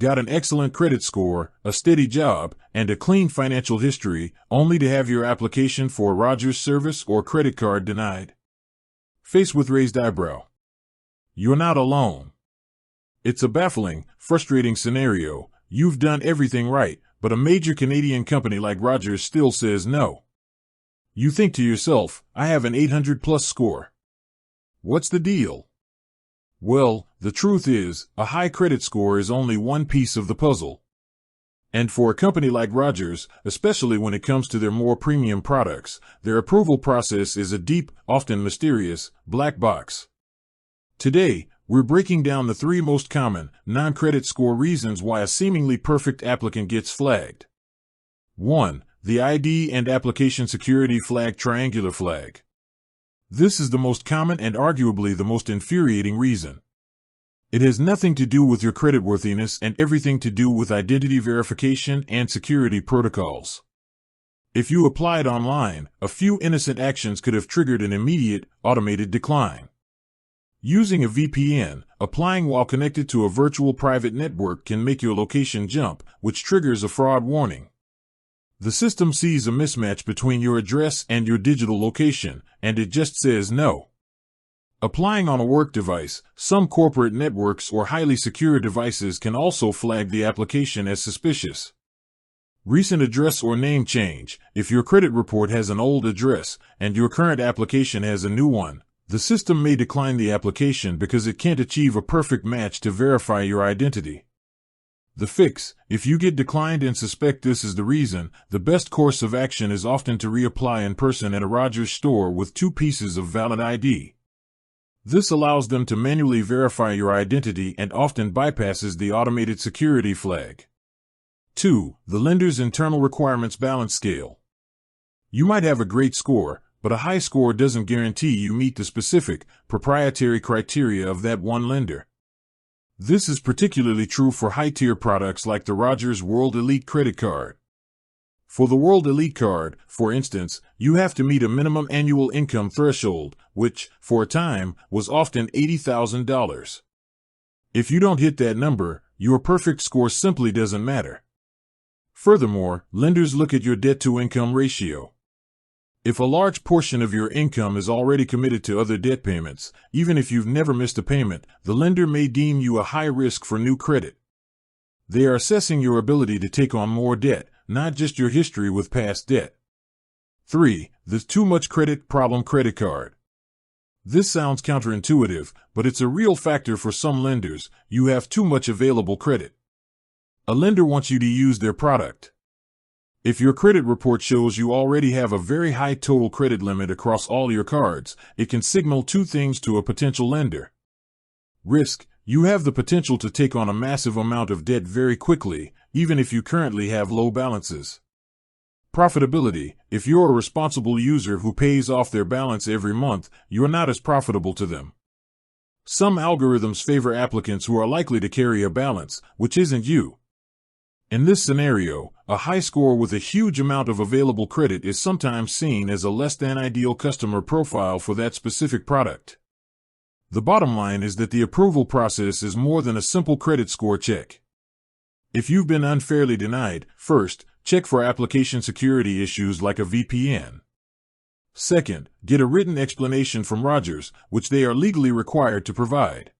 got an excellent credit score, a steady job, and a clean financial history, only to have your application for a Rogers service or credit card denied? Faced with raised eyebrow. You're not alone. It's a baffling, frustrating scenario. You've done everything right, but a major Canadian company like Rogers still says no. You think to yourself, I have an 800+ score. What's the deal? Well, the truth is, a high credit score is only one piece of the puzzle. And for a company like Rogers, especially when it comes to their more premium products, their approval process is a deep, often mysterious, black box. Today, we're breaking down the 3 most common, non-credit score reasons why a seemingly perfect applicant gets flagged. 1. The ID and application security flag triangular flag. This is the most common and arguably the most infuriating reason. It has nothing to do with your creditworthiness and everything to do with identity verification and security protocols. If you applied online, a few innocent actions could have triggered an immediate, automated decline. Using a VPN, applying while connected to a virtual private network can make your location jump, which triggers a fraud warning. The system sees a mismatch between your address and your digital location, and it just says no. Applying on a work device, some corporate networks or highly secure devices can also flag the application as suspicious. Recent address or name change. If your credit report has an old address and your current application has a new one, the system may decline the application because it can't achieve a perfect match to verify your identity. The fix: if you get declined and suspect this is the reason, the best course of action is often to reapply in person at a Rogers store with 2 pieces of valid ID. This allows them to manually verify your identity and often bypasses the automated security flag. 2. The lender's internal requirements balance scale. You might have a great score, but a high score doesn't guarantee you meet the specific, proprietary criteria of that one lender. This is particularly true for high-tier products like the Rogers World Elite credit card. For the World Elite card, for instance, you have to meet a minimum annual income threshold, which, for a time, was often $80,000. If you don't hit that number, your perfect score simply doesn't matter. Furthermore, lenders look at your debt-to-income ratio. If a large portion of your income is already committed to other debt payments, even if you've never missed a payment, the lender may deem you a high risk for new credit. They are assessing your ability to take on more debt, not just your history with past debt. 3. The too much credit problem credit card. This sounds counterintuitive, but it's a real factor for some lenders. You have too much available credit. A lender wants you to use their product. If your credit report shows you already have a very high total credit limit across all your cards, it can signal 2 things to a potential lender. Risk: you have the potential to take on a massive amount of debt very quickly, even if you currently have low balances. Profitability: if you're a responsible user who pays off their balance every month, you're not as profitable to them. Some algorithms favor applicants who are likely to carry a balance, which isn't you. In this scenario, a high score with a huge amount of available credit is sometimes seen as a less than ideal customer profile for that specific product. The bottom line is that the approval process is more than a simple credit score check. If you've been unfairly denied, first, check for application security issues like a VPN. Second, get a written explanation from Rogers, which they are legally required to provide.